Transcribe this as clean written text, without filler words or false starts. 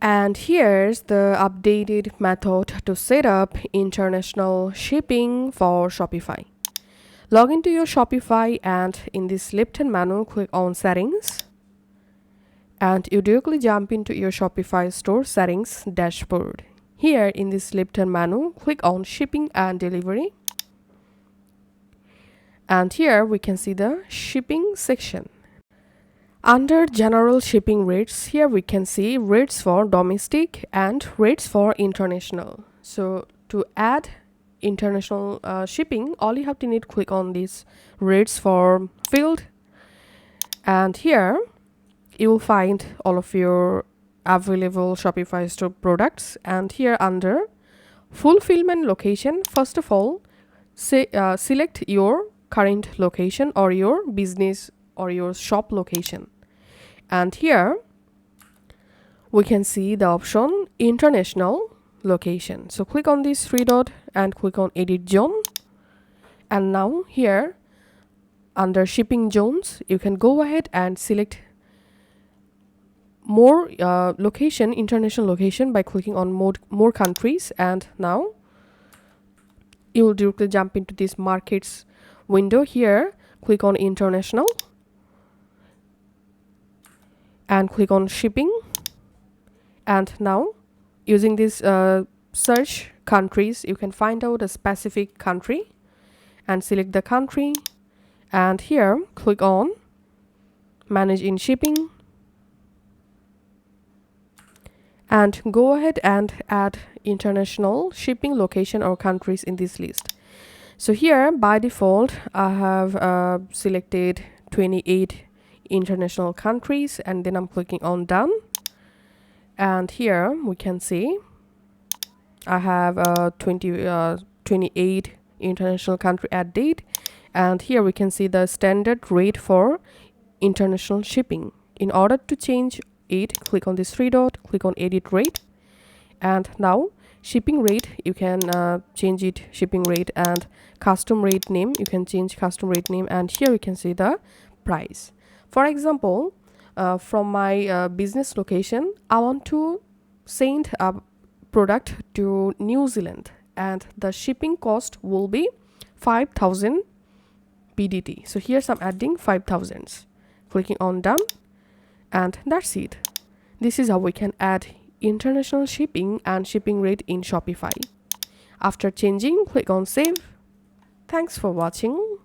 And here's the updated method to set up international shipping for Shopify. Log into your Shopify and in this left-hand menu, click on Settings. And you directly jump into your Shopify store settings dashboard. Here in this left-hand menu, click on Shipping and Delivery. And here we can see the shipping section. Under general shipping rates, here we can see rates for domestic and rates for international. So to add international shipping, all you have to need click on this rates for field, and here you will find all of your available Shopify store products. And here under fulfillment location, first of all, select your current location or your business or your shop location. And here we can see the option international location. So click on this three dot and click on edit zone. And now here under shipping zones, you can go ahead and select more location, international location, by clicking on more countries. And now you will directly jump into this markets window. Here click on international and click on shipping. And now using this search countries, you can find out a specific country and select the country. And here click on manage in shipping and go ahead and add international shipping location or countries in this list. So here by default I have selected 28 international countries, and then I'm clicking on done. And here we can see I have 28 international country add date, and here we can see the standard rate for international shipping. In order to change it, click on this three dot, click on edit rate, and now shipping rate, you can change it shipping rate, and custom rate name, you can change custom rate name. And here we can see the price. For example, from my business location, I want to send a product to New Zealand, and the shipping cost will be 5,000 BDT. So here's I'm adding 5,000, clicking on done, and that's it. This is how we can add international shipping and shipping rate in Shopify. After changing, click on save. Thanks for watching.